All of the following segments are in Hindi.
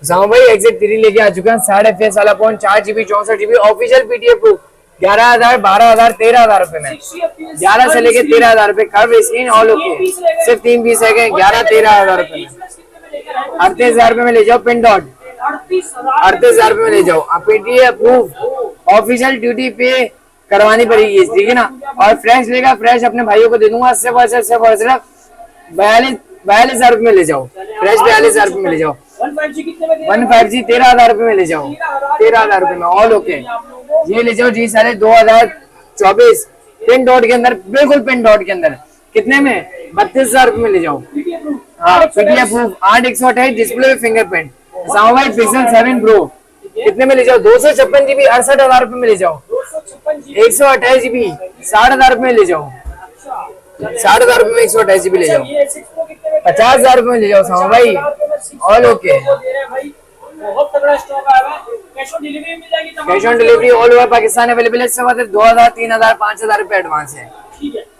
सामा भाई एग्जिट 3 लेके आ चुका है, 8.5 वाला phone, 4 GB 64 GB official PTA proof, 11,000, 12,000, 13,000 रुपए में, 11 से लेके 13,000 रुपए, कर्व स्क्रीन ऑल ओके, सिर्फ 3 पीस है, 11-13,000 रुपए में, 38,000 रुपए में ले जाओ पिन डॉट, 38,000 रुपए में ले जाओ। पीटीए प्रूफ ऑफिशियल ड्यूटी पे करवानी पड़ेगी, ठीक है ना। और फ्रेश लेगा, फ्रेश अपने भाइयों को दे दूंगा, सिर्फ 42,000 रुपए में ले जाओ, फ्रेश 42,000 रुपए में ले जाओ। 15G 13,000 रुपए में ले जाओ, 13,000 रुपए में ऑल ओके। ये ले जाओ जी सारे 2024 पिन डॉट के अंदर, बिल्कुल पिन डॉट के अंदर, कितने में 32,000 रुपए में ले जाओ। हाँ पीटीए प्रूफ 8/128 डिस्प्ले फिंगरप्रिंट, सामा भाई पिक्सल 7 प्रो कितने में ले जाओ, 256 GB 68,000 रुपए में ले जाओ, 128 GB 60,000 रुपए में ले जाओ, 60,000 रुपए में 128 GB ले जाओ, 50,000 रुपए में ले जाओ सामा भाई all okay. Cash on delivery all over Pakistan available है, सिर्फ 2,000, 3,000, 5,000 रुपए एडवांस है,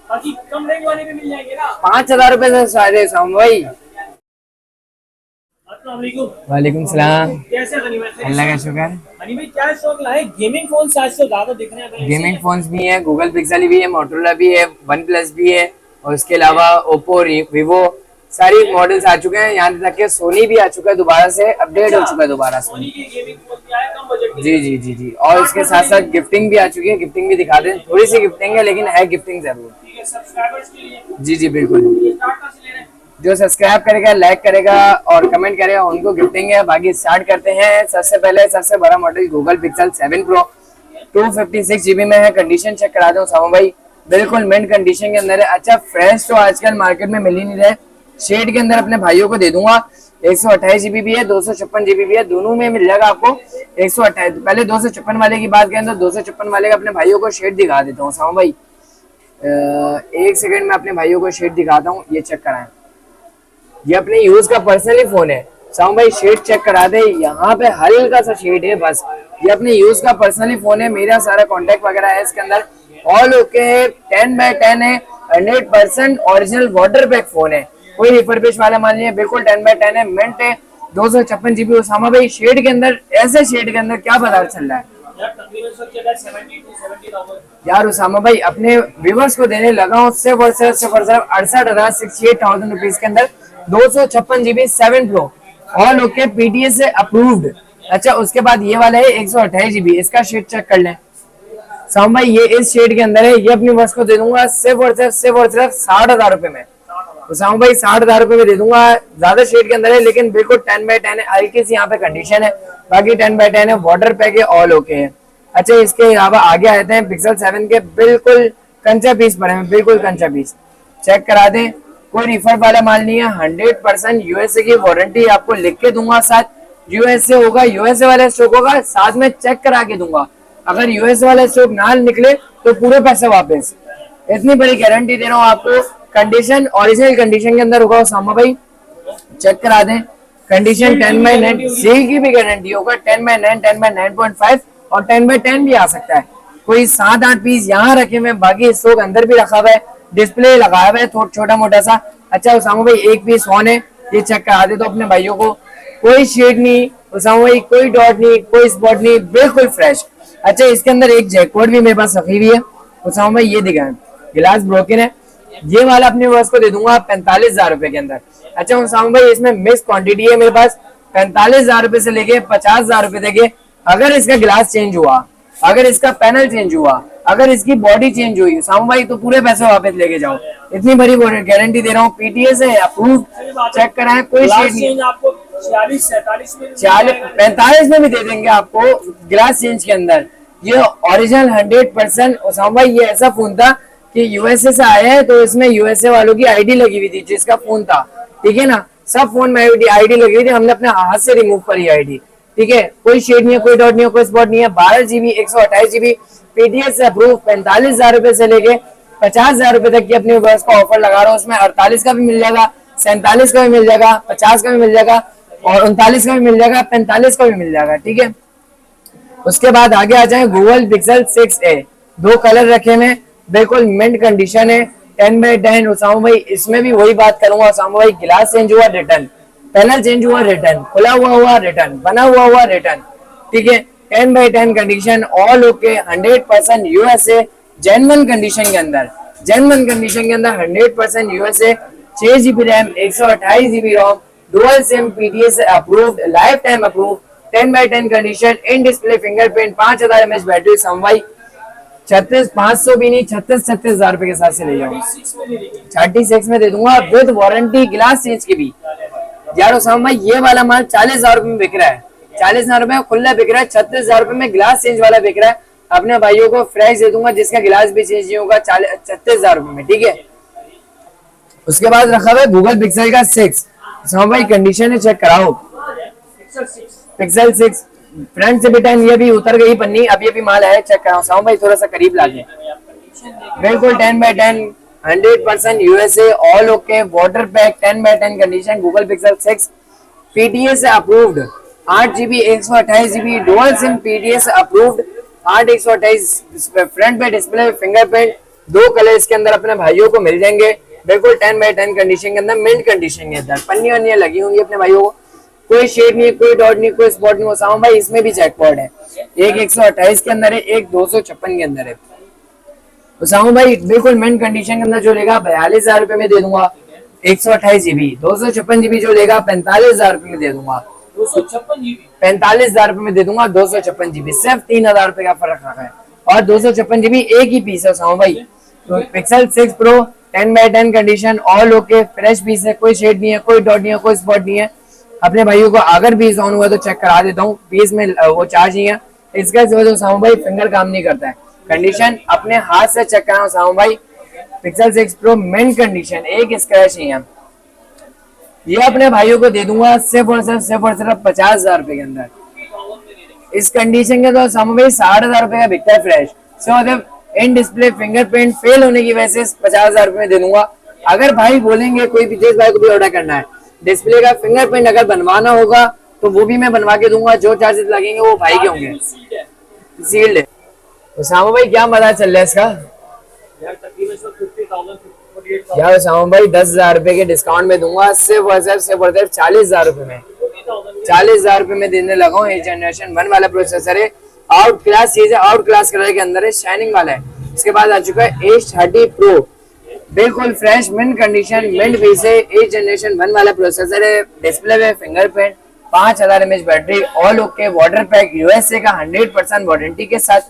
बाकी कम रेंज वाले भी मिल जाएंगे ना, 5,000 रुपए से सारे सामा भाई। वालेकुम सलाम, कैसे गनी भाई? अल्लाह का शुक्र। गनी भाई क्या शौक लाए? गेमिंग फोन आज तो ज्यादा दिख रहे हैं। गेमिंग फोन्स भी है, गूगल पिक्सल भी है, मोटोरोला भी है, वन प्लस भी है, और उसके अलावा ओप्पो, वीवो सारी मॉडल्स आ चुके हैं। यहाँ तक के सोनी भी आ चुका है, दोबारा से अपडेट हो चुका है दोबारा सोनी की गेमिंग फोन भी आया कम बजट में। जी जी जी जी। और इसके साथ साथ गिफ्टिंग भी आ चुकी है, गिफ्टिंग भी दिखा दें, थोड़ी सी गिफ्टिंग है लेकिन है गिफ्टिंग जरूर। ठीक है, सब्सक्राइबर्स के लिए जी जी बिल्कुल, स्टार्ट कहाँ से ले रहे हैं? जो सब्सक्राइब करेगा, लाइक करेगा और कमेंट करेगा उनको गिफ्टिंग है। बाकी स्टार्ट करते हैं। सबसे पहले सबसे बड़ा model Google pixel 7 pro 256 GB में है। कंडीशन चेक करा दो सामा भाई, बिल्कुल मिंट कंडीशन के अंदर है। अच्छा फ्रेश तो आजकल मार्केट में मिल ही नहीं रहे, शेड के अंदर अपने भाइयों को दे दूंगा। 128 GB भी है, 256 GB भी है, दोनों में मिल जाएगा आपको 128। पहले 256 वाले की बात करें तो 256 वाले का अपने भाइयों को शेड दिखा देता हूँ सामा भाई। एक सेकंड में अपने भाइयों को शेड दिखाता हूँ, ये चेक कराएं। ये अपने यूज का पर्सनली फोन है सामा भाई, शेड चेक करा दे, यहाँ पे हल्का सा शेड है बस। ये अपने यूज का पर्सनली फोन है, मेरा सारा कॉन्टेक्ट वगैरह है इसके अंदर, ऑल ओके है, 10/10 है, 100% ओरिजिनल वाटर पैक फोन है, कोई रिफर्बिश वाला मान लीजिए, बिल्कुल 10/10 है, मिंट है, 256 GB। उसामा भाई शेड के अंदर, ऐसे शेड के अंदर क्या बाजार चल रहा है यार उसामा भाई, अपने व्यूवर्स को देने लगा हूँ सिर्फ और सिर्फ 68,000 रुपीज के अंदर 256 GB 7 pro all okay, PTA से अप्रूव्ड। अच्छा उसके बाद ये वाला है 128 GB, इसका शेड चेक कर लें सामा भाई, ये इस शेड के अंदर है। ये अपनी वर्ष को दे दूंगा सिर्फ और सिर्फ 60,000 रुपए में। तो सामा भाई 60,000 रुपए में दे दूंगा, ज्यादा शेड के अंदर है लेकिन बिल्कुल 10/10 है, हल्की सी यहाँ पे कंडीशन है, बाकी 10/10 है, वाटर पैक है, ऑल ओके है। अच्छा इसके अलावा आगे आते हैं पिक्सल 7 के, बिल्कुल कंचा पीस पड़े हैं, बिल्कुल कंचा पीस चेक करा दें, कोई रिफर वाला माल नहीं है, 100% यूएसए की वारंटी आपको लिख के दूंगा, साथ यूएसए होगा, यूएसए वाला स्टॉक होगा, साथ में चेक करा के दूंगा। अगर यूएसए वाला स्टॉक ना निकले तो पूरे पैसे वापस, इतनी बड़ी गारंटी दे रहा हूँ आपको। कंडीशन ओरिजिनल कंडीशन के अंदर होगा सामा भाई, चेक करा दें। कंडीशन 10/9 सेल की भी गारंटी होगा, 10/9, 10/9.5 और 10/10 भी आ सकता है। कोई 7-8 पीस यहाँ रखे हुए, बाकी स्टॉक अंदर भी रखा हुआ है, डिस्प्ले लगाया हुआ है छोटा मोटा सा। अच्छा उसामा भाई एक पीस ऑन है, ये चेक करा दे तो अपने भाइयों को, कोई शेड नहीं उसामा भाई, कोई डॉट नहीं, कोई स्पॉट नहीं, बिल्कुल फ्रेश। अच्छा इसके अंदर एक जैकपॉट भी मेरे पास रखी हुई है उसामा भाई, ये दिखाएं, गिलास ब्रोकन है, ये वाला अपने वर्ष को दे दूंगा 45,000 रुपए के अंदर। अच्छा उसामा भाई इसमें मिक्स क्वांटिटी है मेरे पास, 45,000 रुपए से लेके 50,000 रुपए तक। अगर इसका गिलास चेंज हुआ, अगर इसका पैनल चेंज हुआ, अगर इसकी बॉडी चेंज हुई सामा भाई, तो पूरे पैसे वापस लेके जाओ, इतनी बड़ी गारंटी दे रहा हूँ। पीटीए से अप्रूव, चेक कराएं, कोई शेड नहीं। आपको 46-47 में 45 में भी दे देंगे आपको गिलास चेंज के अंदर। ये ओरिजिनल 100% उसामा भाई, ये ऐसा फोन था कि यूएसए से आया है, तो इसमें यूएसए वालों की आईडी लगी हुई थी जिसका फोन था, ठीक है ना, सब फोन में आईडी लगी हुई थी, हमने अपने हाथ से रिमूव करी आईडी, ठीक है। कोई शेड नहीं है, कोई डॉट नहीं है, कोई स्पॉट नहीं है। 12 GB 128 GB पीटीएस से अप्रूव, 45,000 रुपए से लेके 50,000 रुपए तक की अपनी वर्ष का ऑफर लगा रहा हूँ। उसमें 48 का भी मिल जाएगा, 47 का भी मिल जाएगा, 50 का भी मिल जाएगा और 39 का भी मिल जाएगा, 45 का भी मिल जाएगा, ठीक है। उसके बाद आगे आ जाए गूगल पिक्सल 6a, 2 कलर रखे में, बिल्कुल मिंट कंडीशन है, 10/10 उसामा भाई। इसमें भी वही बात करूंगा उसामा भाई, गिलास चेंज हुआ रिटर्न, पैनल चेंज हुआ रिटर्न, खुला हुआ रिटर्न, बना हुआ रिटर्न, ठीक है। 10/10 condition, all okay, 100% USA, genuine condition के अंदर, जेन्युइन कंडीशन के अंदर 100% USA, 6 GB RAM, 128 GB ROM, dual SIM, PTS approved, lifetime approve, 10/10 condition, in display fingerprint, 5000 mAh battery, समवाई 36,500 भी नहीं, 36,000 रुपए के साथ से ले जाओ। 36 में दे दूंगा विद वारंटी, ग्लास चेंज की भी। यार उसामा भाई ये वाला माल 40,000 रुपए में बिक रहा है, 40,000 रुपए में खुला बिक रहा है, 36,000 रुपए में ग्लास चेंज वाला बिक रहा है। अपने भाइयों को फ्रेश दे दूंगा जिसका गिलास भी चेंज नहीं होगा, 36,000 रुपए में, ठीक है। उसके बाद रखा हुआ है गूगल पिक्सल का 6, भाई कंडीशन है चेक कराओ, पिक्सल 6 फ्रंट से बेटा ये भी उतर गई पन्नी, अब ये भी माल है, चेक कराओ साहब भाई, थोड़ा सा करीब लाके, बिल्कुल 10/10 100% USA, all okay, water pack, 10/10 condition, Google pixel 6 PTS approved, 8 GB 128 GB dual SIM, PTS approved, 8 128 front पे डिस्प्ले, फिंगरप्रिंट, 2 कलर इसके अंदर अपने भाइयों को मिल जाएंगे, बिल्कुल 10/10 कंडीशन के अंदर, मिंट कंडीशन के अंदर, पन्नी वन्नी लगी होंगी अपने भाइयों को, कोई शेड नहीं है, कोई डॉट नहीं, कोई स्पॉट नहीं। साउं भाई इसमें भी जैकपॉट है, एक 128 के अंदर है, एक 256 के अंदर है। साउं भाई बिल्कुल मिंट कंडीशन के अंदर जो लेगा 42,000 रुपए में दे दूंगा, 128 GB, 256 GB जो लेगा 45,000 रुपए में दे दूंगा, 45,000 रुपए में दे दूंगा, 256 GB, सिर्फ 3,000 रुपए का फर्क रखा है, और 256 GB एक ही पीस है साउं भाई। तो pixel 6 pro 10/10 condition, all okay, fresh piece है, कोई शेड नहीं है, कोई डॉट नहीं है, कोई स्पॉट नहीं है। अपने भाइयों को अगर पीस ऑन हुआ तो चेक करा देता हूँ, पीस में वो चार्ज नहीं है, इसका जो साउं भाई फिंगर काम नहीं करता है। कंडीशन अपने हाथ से चेक कराओ साउं भाई, पिक्सल 6 प्रो मिंट कंडीशन, एक स्क्रैच नहीं है। ये अपने भाइयों को दे दूंगा सिर्फ और सिर्फ 50,000 रुपए के अंदर। इस कंडीशन के तो साउं भाई 60,000 रुपए का बिकता है फ्रेश, सिर्फ इन डिस्प्ले फिंगरप्रिंट फेल होने की वजह से 50,000 रुपए में दे दूंगा। अगर भाई बोलेंगे कोई विदेश भाई को भी ऑर्डर करना है, डिस्प्ले का फिंगरप्रिंट अगर बनवाना होगा तो वो भी मैं बनवा के दूंगा, जो चार्जेस लगेंगे वो भाई के होंगे, सील्ड है। तो सामू भाई क्या मजा चल रहा है इसका यार? सामू भाई 10,000 रुपए के डिस्काउंट में दूंगा, सिर्फ और सिर्फ 40,000 रुपए में, 40,000 रुपए में देने लगा हूँ। 8 जनरेशन 1 वाला प्रोसेसर है, आउट क्लास चीज है, आउट क्लास कलर के अंदर है, शाइनिंग वाला है। इसके बाद आ चुका है H30 Pro, बिल्कुल fresh mint condition, mint piece है, 8 जनरेशन 1 वाला प्रोसेसर है, डिस्प्ले में fingerprint, 5000 mAh battery, all okay, water pack, USA का 100% वारंटी के साथ।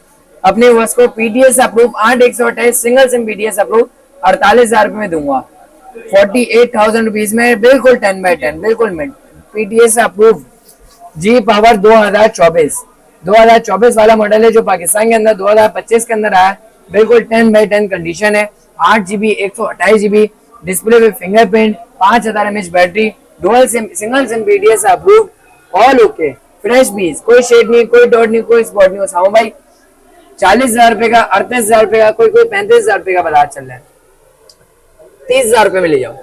अपने वर्ष को PTS approve, 8 128 single SIM PTS approve, 48,000 रुपए में दूंगा, 48,000 रुपीज में, बिल्कुल 10/10, बिल्कुल मिंट, पीटीएस अप्रूव, जी पावर 2024 वाला मॉडल है जो पाकिस्तान के अंदर 2025 के अंदर आया, बिल्कुल 10/10 कंडीशन है, 8 GB 128 GB डिस्प्ले में fingerprint, 5000 mAh battery, dual SIM, single SIM PTS approve, all okay, fresh piece, कोई शेड नहीं, कोई डॉट नहीं, कोई स्पॉट नहीं। सामू भाई 40,000 रुपए का, 38,000 रुपए का, कोई 35,000 रुपए का बाजार चल रहा है, 30,000 रुपए में ले जाओ,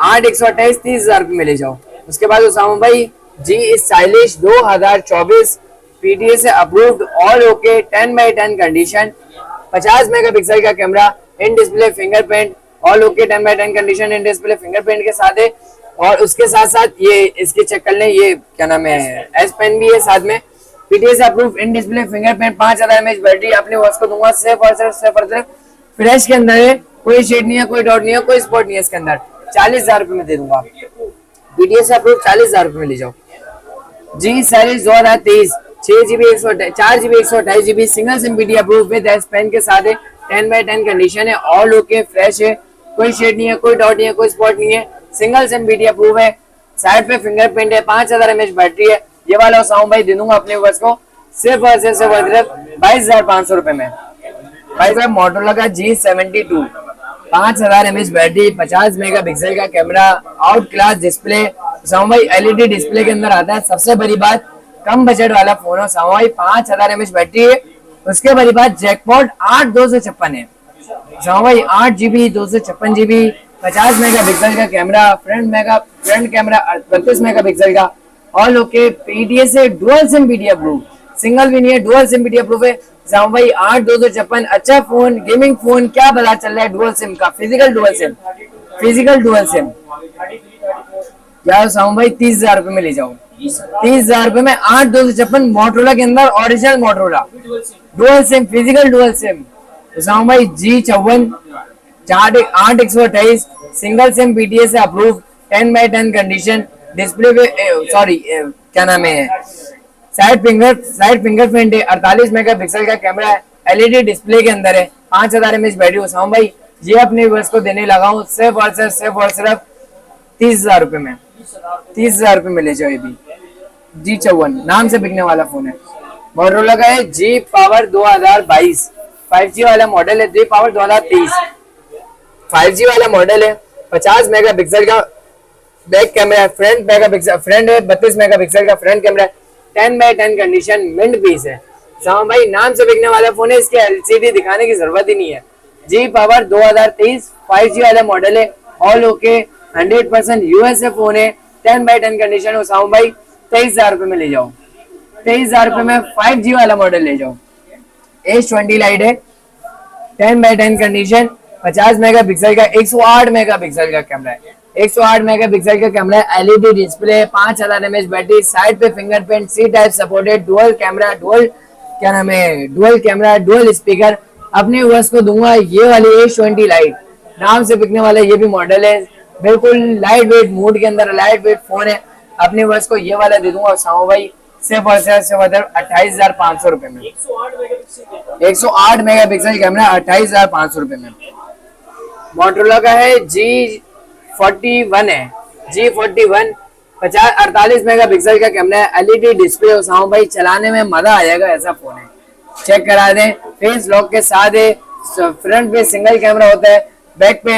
8 128 30,000 रुपए में ले जाओ। उसके बाद सामू भाई G stylus 2024 PTS approved, all okay, 10/10 condition, 50 megapixel का camera, in display fingerprint, all okay, 10/10 condition, in display fingerprint के साथ है। और उसके साथ साथ ये इसके चेक कर लें, ये क्या नाम है, एस पेन भी है साथ में, पीटीएस अप्रूव, इन डिस्प्ले फिंगरप्रिंट, 5000 mAh बैटरी। अपने वॉच को दूंगा सिर्फ और सिर्फ फ्रेश के अंदर है, कोई शेड नहीं है, कोई डॉट नहीं है, कोई स्पॉट नहीं है इसके अंदर, 40,000 रुपए में दे दूंगा, पीटीएस अप्रूव, 40,000 रुपए में ले जाओ। G series 2023 4 GB 128 GB single SIM PT approve with S pen के साथ है, 10/10 कंडीशन है, ऑल ओके, फ्रेश है, कोई शेड नहीं है, कोई डॉट नहीं है, कोई स्पॉट नहीं है, सिंगल सिम पीटी अप्रूव है, साइड पे फिंगरप्रिंट है, 5000 mAh बैटरी है। ये वाला साउंड भाई दे दूंगा अपने वर्ष को सिर्फ और सिर्फ 22,500 रुपए में। भाई साहब मोटोरोला का G72, 5000 mAh बैटरी, 50 मेगापिक्सल का camera, out class display, sound भाई एलईडी डिस्प्ले के अंदर आता है। सबसे बड़ी बात कम बजट वाला फोन है साउंड भाई, 5000 mAh बैटरी है। उसके बड़ी बात जैकपॉट 8/256 है साउंड भाई, 8 GB 256 GB, 50 मेगापिक्सल का कैमरा, फ्रंट कैमरा 32 मेगापिक्सल का, ऑल ओके, पीटीएस है, dual SIM PT approve, single भी नहीं है, डुअल सिम पीटी अप्रूव है साउंड भाई, 8/256। अच्छा फोन, गेमिंग फोन, क्या पता चल रहा है डुअल सिम का, फिजिकल डुअल सिम, क्या साहू भाई 30,000 रुपए में ले जाओ। 30,000 रुपए में 8/256 मोटरोला के अंदर original Motorola dual SIM, physical dual SIM. तो साहू भाई G54 8/128 सिंगल सिम पीटीए से अप्रूव 10x10 कंडीशन डिस्प्ले पे सॉरी क्या नाम है, साइड फिंगरप्रिंट है, 48 मेगापिक्सल का कैमरा है, एलईडी डिस्प्ले के अंदर है, 5000 mAh बैटरी। हो साहू भाई ये अपने व्यूअर्स को देने लगा हूँ सिर्फ और सिर्फ 30,000 रुपए में। 30,000 रुपए में ले जाओ। ये भी G54 नाम से बिकने वाला फोन है, मोटरोला का है। G पावर 2022 5G वाला मॉडल है। G पावर 2023 5G वाला मॉडल है। 50 मेगापिक्सल का बैक कैमरा है, फ्रंट है 32 मेगापिक्सल का फ्रंट कैमरा है, 10x10 कंडीशन मिंट पीस है। साहब भाई नाम से बिकने वाला फोन है, इसके एलसीडी दिखाने की जरूरत ही नहीं है। G पावर 2023 5G वाला मॉडल है, ऑल ओके 100% यूएसए फोन है, 10x10 कंडीशन हो। साहब भाई 23,000 रुपए में ले जाओ। 23,000 रुपए में 5G वाला मॉडल ले जाओ। H20 लाइट है, 10x10 कंडीशन, 50 मेगापिक्सल का 108 मेगापिक्सल का कैमरा है। 108 मेगापिक्सल का कैमरा है, LED display, 5000 mAh battery, side पे fingerprint, C type supported, dual camera, dual camera, dual speaker. अपने व्यूअर्स को दूंगा ये वाली H20 लाइट, नाम से बिकने वाला ये भी मॉडल है, बिल्कुल लाइट वेट मूड के अंदर लाइट वेट फोन है। अपने व्यूअर्स को ये वाला दे दूंगा साहू भाई सिर्फ और सिर्फ 28,500 रुपए में। 108 मेगापिक्सल कैमरा 28,500 रुपए में। मोटरोला का है G41 है, G41 48 मेगापिक्सल का कैमरा है, एलईडी डिस्प्ले हो। साहू भाई चलाने में मजा आ जाएगा, ऐसा फोन है। चेक करा दें, फेस लॉक के साथ है, फ्रंट पे सिंगल कैमरा होता है, बैक पे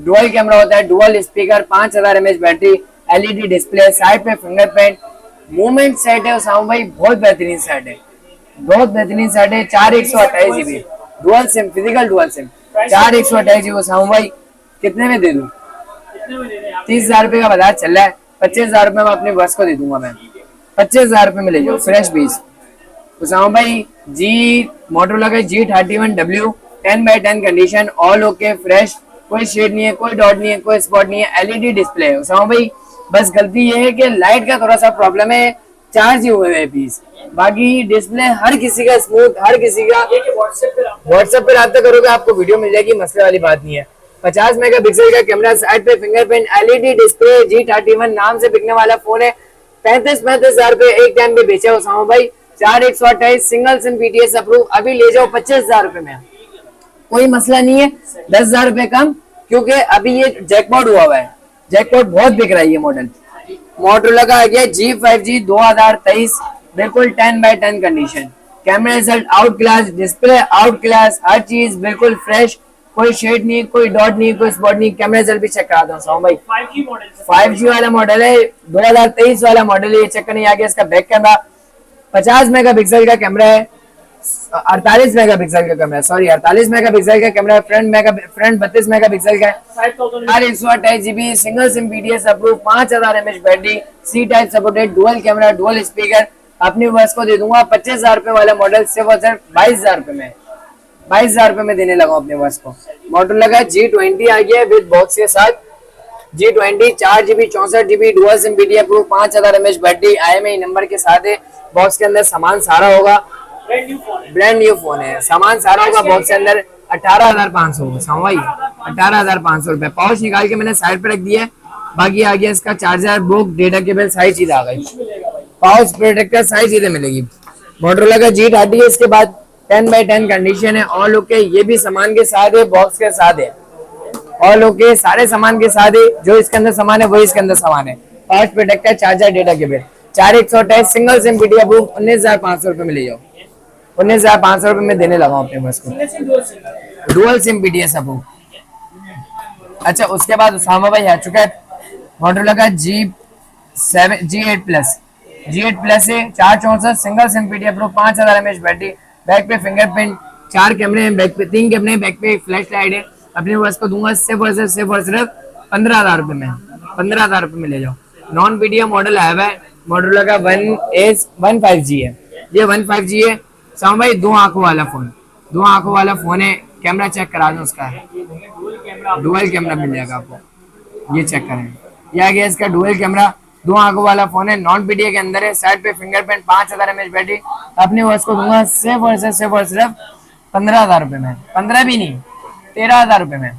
डुअल कैमरा होता है, dual speaker, 5000 mAh battery, LED display, side पे फिंगरप्रिंट, मूवमेंट सेट है। साहू भाई बहुत बेहतरीन सेट है, बहुत बेहतरीन सेट है। 4128 GB dual SIM, physical dual SIM, 4128 GB। Sahu भाई कितने में दे दूं? 30,000 रुपए का बाजार चल रहा है, 25,000 रुपए में अपने बस को दे दूंगा मैं। 25,000 रुपए में ले जाओ फ्रेश पीस। तो साहू भाई मोटरोला का G31W 10x10 condition, all okay fresh, कोई शेड नहीं है, कोई डॉट नहीं है, कोई स्पॉट नहीं है, एलईडी डिस्प्ले है। साहू भाई बस गलती ये है कि लाइट का थोड़ा सा प्रॉब्लम है, चार्ज ही हुए हैं पीस, बाकी डिस्प्ले हर किसी का स्मूथ, हर किसी का। व्हाट्सएप पे रब्ता करोगे आपको वीडियो मिल जाएगी, मसले वाली बात नहीं है। 50 मेगापिक्सल का कैमरा, साइड पे फिंगरप्रिंट, एलईडी डिस्प्ले, G31 नाम से बिकने वाला फोन है। 35,000 रुपए एक टाइम पे बेचा हो साहू भाई। 4128 सिंगल सिम पीटीएस अप्रूव, अभी ले जाओ 25,000 रुपए में, कोई मसला नहीं है। 10,000 रुपए कम, क्योंकि अभी ये जैकपॉट हुआ है, जैकपॉट बहुत बिक रहा है ये मॉडल। मोटरोला का आ गया G5G 2023, बिल्कुल 10x10 condition, camera result out class, display out class, हर चीज बिल्कुल फ्रेश, कोई शेड नहीं, कोई डॉट नहीं, कोई स्पॉट नहीं। कैमरा रिजल्ट भी चेक करा दो साहू भाई। 5G वाला मॉडल है, 2023 वाला मॉडल है, ये चेक करने आ गया। इसका बैक कैमरा 50 मेगापिक्सल का कैमरा है, 48 मेगापिक्सल का कैमरा, सॉरी 48 मेगापिक्सल का कैमरा है, फ्रंट 32 मेगापिक्सल का है, 128 GB single SIM PTS approve, 5000 mAh battery, C type supported, dual camera, dual speaker. अपने व्यूअर्स को दे दूंगा 25,000 रुपए वाला मॉडल सिर्फ और सिर्फ 22,000 रुपए में, 22,000 रुपए में देने लगा अपने व्यूअर्स को। मोटरोला का G20 आ गया विद बॉक्स के साथ, G20 4 GB 64 GB dual SIM PTS approve, 5000 mAh battery, IMEI number के साथ है। बॉक्स के अंदर सामान सारा होगा, ब्रांड न्यू फोन है, सामान सारा होगा बॉक्स के अंदर। 18,500 भाई, 18,500 रुपए। पाउच निकाल के मैंने साइड पे रख दिया है, बाकी आ गया इसका चार्जर, बुक, डेटा केबल, सारी चीज आ गई। पाउच प्रोटेक्टर सारी चीजें मिलेगी। मोटरोला का G30 है, इसके बाद 10x10 कंडीशन है, ऑल ओके, ये भी सामान के साथ है, बॉक्स के साथ है, ऑल ओके, सारे सामान के साथ है। जो इसके अंदर सामान है वही इसके अंदर सामान है। Pouch protector, charger, data cable, 4128 single SIM PTS approve, 19,500 रुपए में ले जाओ। 19,500 रुपए में देने लगा अपने बस को, डुअल सिम पीटीएस अप्रूव। अच्छा, उसके बाद उसामा भाई आ चुका है मोटरोला का G8 प्लस है, 464 single SIM PTS approve, 5000 mAh battery, back पे फिंगरप्रिंट, 4 कैमरे हैं, बैक पे 3 कैमरे हैं, बैक पे फ्लैश लाइट है। अपने बस को दूंगा सिर्फ और सिर्फ 15,000 रुपए में, 15,000 रुपए में ले जाओ। नॉन पीटीएस मॉडल आया हुआ है, मोटरोला का 15G है, ये 15G है। साहब भाई 2 आंखों वाला फोन है, कैमरा चेक करा दो उसका, डुअल कैमरा मिल जाएगा आपको, ये चेक करें, ये आ गया इसका डुअल कैमरा, 2 आंखों वाला फोन है, नॉन पीडीए के अंदर है, साइड पे फिंगरप्रिंट, 5000 mAh बैटरी। अपने वर्ष को दूंगा सिर्फ और सिर्फ 15,000 रुपए में, 15 भी नहीं 13,000 रुपए में,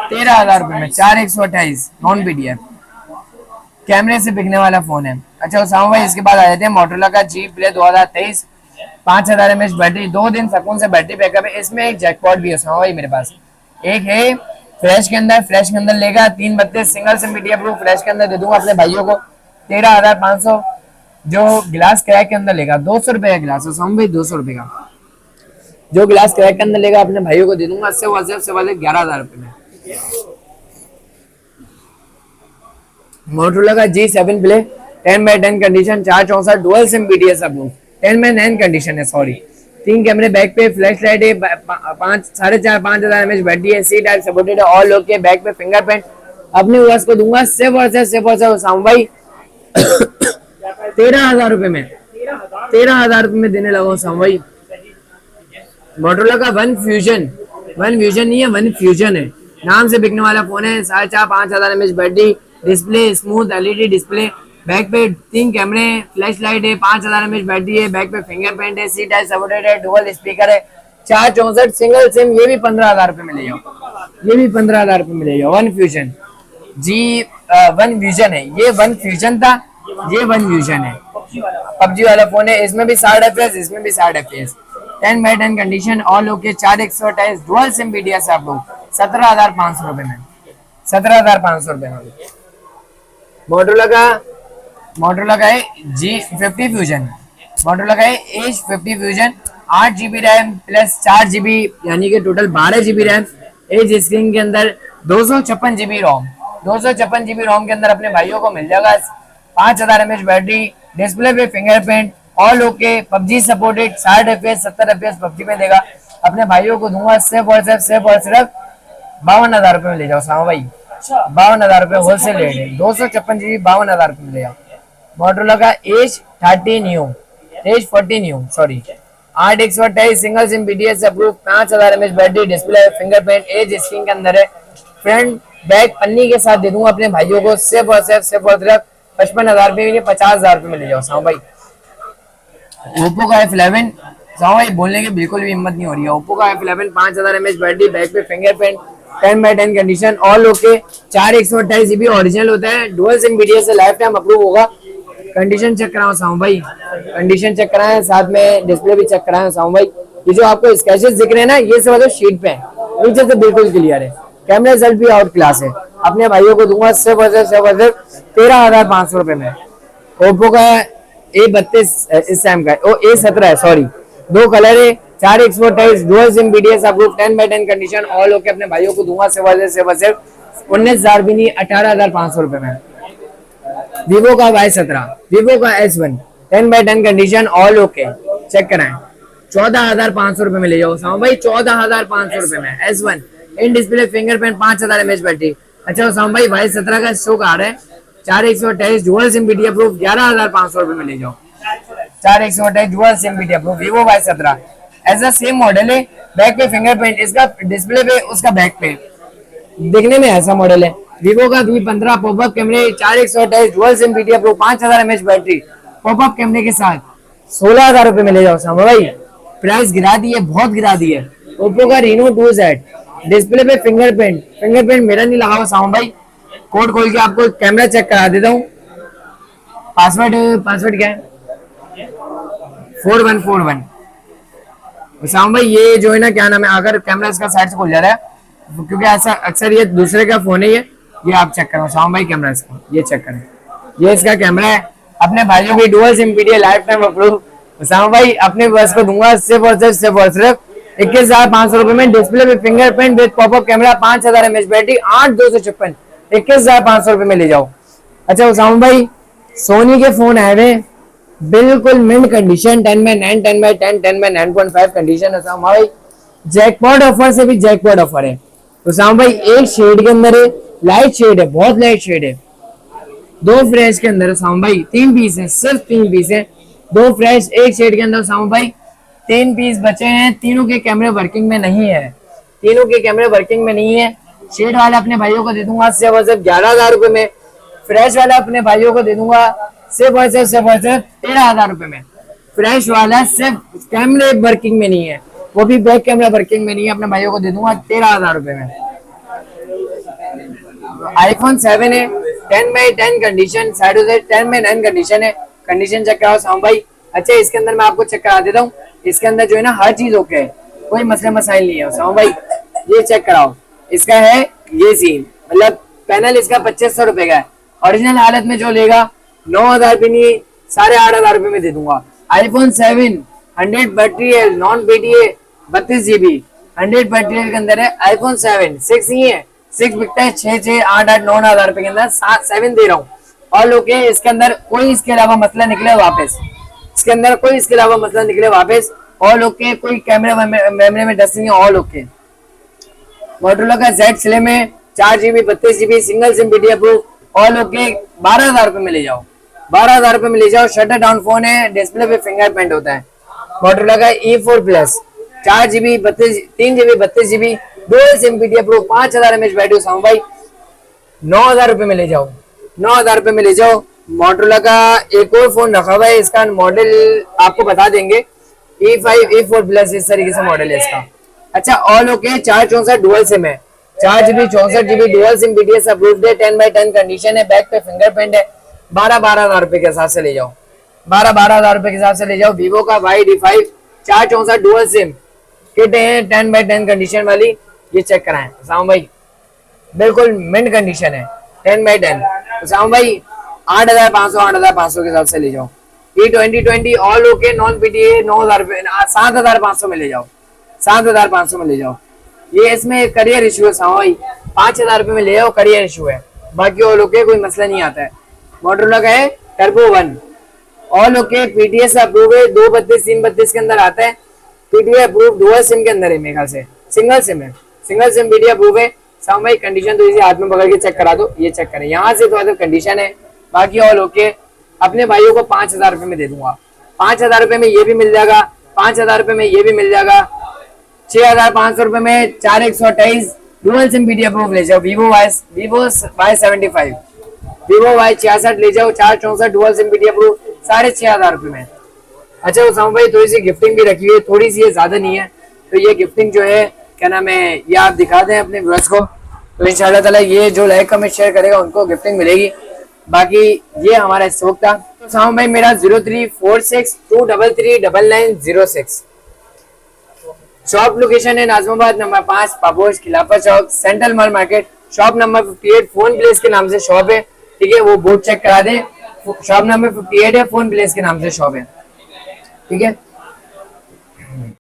13,000 रुपए में 4128 नॉन पीडीएफ कैमरे से बिकने वाला फोन है। अच्छा उसामा भाई इसके बाद आ जाते हैं मोटरोला का जी प्ले 2023, 5000 mAh बैटरी, 2 दिन सुकून से बैटरी बैकअप है। इसमें एक जैकपॉट भी है उसामा भाई मेरे पास, एक है फ्लैश के अंदर लेगा 332 single SIM PDF proof flash के अंदर दे दूंगा अपने भाइयों को 13,500। जो गिलास क्रैक के अंदर लेगा 200 रुपए का गिलास उसामा भाई, 200 रुपए का जो गिलास क्रैक के अंदर लेगा अपने भाइयों को दे दूंगा से 11,000 रुपए में। मोटरोला का G7 play 10x10 condition, 464 dual SIM PDS सब लोग 10x9 कंडीशन है, सॉरी 3 कैमरे बैक पे, फ्लैश लाइट है, 5,500 mAh बैटरी है, सी टाइप सपोर्टेड है, ऑल ओके, बैक पे फिंगरप्रिंट। अपने यूएस को दूंगा सिर्फ और सिर्फ उसामा भाई 13,000 रुपए में, 13,000 रुपए में देने लगा उसामा भाई। मोटरोला का वन फ्यूजन नहीं है, वन फ्यूजन है नाम से बिकने वाला फोन है, 4,500 mAh battery, display smooth LED display, back पे 3 कैमरे, फ्लैश लाइट है, 5,000 mAh बैटरी है, बैक पे फिंगरप्रिंट है, सी टाइप सपोर्टेड है, डुअल स्पीकर है, 464 सिंगल सिम, ये भी 15,000 रुपए में ले जाओ, ये भी 15,000 रुपए में ले जाओ। वन फ्यूजन वन फ्यूजन है, ये वन फ्यूजन था, ये वन फ्यूजन है, पबजी वाला फोन है। इसमें भी 60 FPS, इसमें भी 60 FPS, 10x10 condition, all okay, 4/128 dual SIM PDS आप लोग 17,500 रुपए में, 17,500 रुपए में। मोटरोला का है G50 फ्यूजन, मोटरोला का है H50 fusion, 8GB RAM plus 4GB यानी कि total 12GB RAM, as screen के अंदर 256GB रोम, 256GB रोम के अंदर अपने भाइयों को मिल जाएगा, 5,000 mAh बैटरी, डिस्प्ले पे fingerprint, all okay, PUBG supported, 60 FPS 70 FPS PUBG में देगा। अपने भाइयों को दूंगा सिर्फ और सिर्फ 52,000 रुपए में ले जाओ सामा भाई, 52,000 रुपए होलसेल रेट है, 256GB 52,000 रुपए में ले जाओ। मोटरोला का H40 new sorry 8/128 single SIM PDS approve, 5,000 mAh battery, display fingerprint, edge screen के अंदर है, फ्रंट बैक पन्नी के साथ दे दूंगा अपने भाइयों को सिर्फ और सिर्फ 55,000 रुपए, 50,000 रुपए में ले जाओ सामा भाई। ओप्पो का F11 सामा भाई बोलने की बिल्कुल भी हिम्मत नहीं हो रही है, ओप्पो का F11 5,000 mAh बैटरी, बैक पे fingerprint, 10x10 condition, all okay, 4/128GB original होता है, डुअल सिम पीडीएस से लाइफ टाइम अप्रूव होगा। कंडीशन चेक कराओ सामा भाई, कंडीशन चेक कराएं, साथ में डिस्प्ले भी चेक कराएं सामा भाई। ये जो आपको स्क्रैचेस दिख रहे हैं ना, ये सब मतलब शीट पे है, नीचे से बिल्कुल क्लियर है, कैमरा रिजल्ट भी आउट क्लास है। अपने भाइयों को दूंगा सिर्फ 13,500 रुपए में। ओप्पो का A32 इस टाइम का A17 है, सॉरी 2 कलर है, 4/128 dual SIM PDS approve, 10x10 condition, all okay. अपने भाइयों को दूंगा सिर्फ 19,000 भी नहीं 18,500 रुपए में। वीवो का Y17, वीवो का S1 10x10 condition, all okay, check कराएं, 14,500 रुपए में ले जाओ सामा भाई, 14,500 रुपए में S1 इन डिस्प्ले फिंगरप्रिंट, 5,000 mAh बैटरी। अच्छा सामा भाई Y17 का स्टॉक आ रहा है, 4/128 डुअल सिम पीडीएफ प्रूफ, 11,500 रुपए में ले जाओ, 4/128 dual SIM PDF proof, Vivo Y17 ऐसा सेम मॉडल है, बैक पे फिंगरप्रिंट, इसका डिस्प्ले पे उसका बैक पे दिखने में ऐसा मॉडल है। वीवो का V15 पॉपअप कैमरे, 4/128 dual SIM PDF proof, 5,000 mAh battery, popup कैमरे के साथ 16,000 रुपए में ले जाओ सामा भाई, प्राइस गिरा दी है, बहुत गिरा दी है। ओप्पो का Reno 2Z डिस्प्ले पे फिंगरप्रिंट मेरा नहीं लगा हुआ सामा भाई, कोड खोल के आपको कैमरा चेक करा देता हूँ। पासवर्ड क्या है? 4141। सामा भाई ये जो है ना क्या नाम है, अगर कैमरा इसका साइड से खुल जा रहा है क्योंकि ऐसा अक्सर ये दूसरे का फोन है, ये आप चेक करो सामा भाई, कैमरा इसका ये चेक करें, ये इसका कैमरा है। अपने भाइयों की dual SIM PDF life time approve सामा भाई, अपने बस को दूंगा सिर्फ 21,500 रुपए में, डिस्प्ले पे fingerprint with popup camera, 5,000 mAh battery, 8,256, 21,500 रुपए में ले जाओ। अच्छा सामा भाई सोनी के फोन आए हुए बिल्कुल mint condition, 10x9 10x10 10x 9.5 condition है सामा भाई, जैकपॉट ऑफर से भी जैकपॉट ऑफर है। तो सामा भाई एक शेड के अंदर है, लाइट शेड है, बहुत लाइट शेड है, 2 फ्रेश के अंदर है सामा भाई, 3 पीस है, सिर्फ 3 पीस है, 2 फ्रेश एक शेड के अंदर सामा भाई, 3 पीस बचे हैं, तीनों के कैमरे वर्किंग में नहीं है, तीनों के कैमरे वर्किंग में नहीं है। शेड वाले अपने भाइयों को दे दूंगा सिर्फ 11,000 रुपए में। फ्रेश वाला अपने भाइयों को दे दूंगा सिर्फ और सिर्फ 13,000 रुपए में। फ्रेश वाला सिर्फ कैमरे वर्किंग में नहीं है, वो भी बैक कैमरा वर्किंग में नहीं है, अपने भाइयों को दे दूंगा 13,000 रुपए में। iPhone 7 है, 10/10 कंडीशन, साइडों से 10/9 कंडीशन है। कंडीशन चेक कराओ साउंड भाई। अच्छा इसके अंदर मैं आपको चेक करा देता हूँ, इसके अंदर जो है ना हर चीज ओके है, कोई मसला मसाइल नहीं है साउंड भाई। ये चेक कराओ, इसका है ये सीन, मतलब पैनल इसका 2500 रुपए का है। ओरिजिनल हालत में जो लेगा 9,000 भी नहीं 8,500 रुपए में दे दूंगा। iPhone 7 100 बैटरी है, नॉन PTA 32 GB 100 बैटरी के अंदर है। iPhone 7 6 ही है, 6 बिकता है 6, 8, 9,000 रुपए के अंदर 7 दे रहा हूँ। और लोग इसके अंदर कोई इसके अलावा मसला निकले वापस, इसके अंदर कोई इसके अलावा मसला निकले वापस, और लोग के कोई कैमरे मेमोरी में डस्ट नहीं है। और लोग के मोटोरोला का Z स्लिम है, 4 GB 32 GB single SIM PTA approve. और लोग के 12,000 रुपए में ले जाओ, 12,000 रुपए में ले जाओ। शटर डाउन फोन है, डिस्प्ले पे फिंगरप्रिंट होता है। मोटोरोला का E4 plus 4 GB 3 GB 32 GB dual SIM PTA approve, 5,000 mAh battery sound भाई। 9,000 रुपए में ले जाओ, 9,000 रुपए में ले जाओ। मोटोरोला का एक और फोन रखा हुआ है, इसका मॉडल आपको बता देंगे, E5 E4 प्लस इस तरीके से मॉडल है इसका। अच्छा ऑल ओके, 464 डुअल सिम है, 4 GB 64 GB dual SIM PTA approved है, 10/10 कंडीशन है, बैक पे फिंगरप्रिंट है। 12,000 रुपए के हिसाब से ले जाओ, 12,000 रुपए के हिसाब से ले जाओ। वीवो का Y-D5 464 डुअल सिम किट है, 10/10 कंडीशन वाली, ये चेक कराएं साउंड भाई, बिल्कुल मिंट कंडीशन है, 10/10। तो साउंड भाई 8,500 के हिसाब से ले जाओ। E2020 all okay, non PTA 9,000 रुपए 7,500 में ले जाओ, 7,500 में ले जाओ। ये इसमें करियर इशू है साउंड भाई, 5,000 रुपए में ले जाओ, करियर इशू है, बाकी ऑल ओके कोई मसला नहीं आता है। मोटोरोला का है टर्बो 1 ऑल ओके, PTA से अप्रूव है, 232 332 के अंदर आता है, PTA अप्रूव डुअल सिम के अंदर है मेरे ख्याल से, सिंगल सिम है, सिंगल सिम PTA अप्रूव है। साउंड भाई कंडीशन तो इसे हाथ में पकड़ के चेक करा दो, ये चेक करें यहाँ से, तो कंडीशन है, बाकी ऑल ओके। अपने भाइयों को 5,000 रुपए में दे दूंगा, 5,000 रुपए में ये भी मिल जाएगा, 5,000 रुपए में ये भी मिल जाएगा। 6,500 रुपए में 4128 डुअल सिम PTA अप्रूव ले जाओ। Vivo Y75 Vivo Y66 ले जाओ, 464 डुअल सिम PTA अप्रूव, 6,500 रुपए में। अच्छा वो साउंड भाई थोड़ी सी गिफ्टिंग भी रखी है, थोड़ी सी, ये ज्यादा नहीं है, तो ये गिफ्टिंग जो है क्या नाम है, ये आप दिखा दें अपने व्यूअर्स को, तो इंशाल्लाह ताला ये जो लाइक कमेंट शेयर करेगा उनको गिफ्टिंग मिलेगी। बाकी ये हमारा स्टॉक था। तो साउंड भाई मेरा 0346233906 शॉप लोकेशन है Najmabad number 5 Paposh Khilafat Chowk central mall market, shop number 58 phone place के नाम से शॉप है, ठीक है, वो बोर्ड चेक करा दे, शॉप नंबर 58 है, फोन प्लेस के नाम से शॉप है, ठीक है।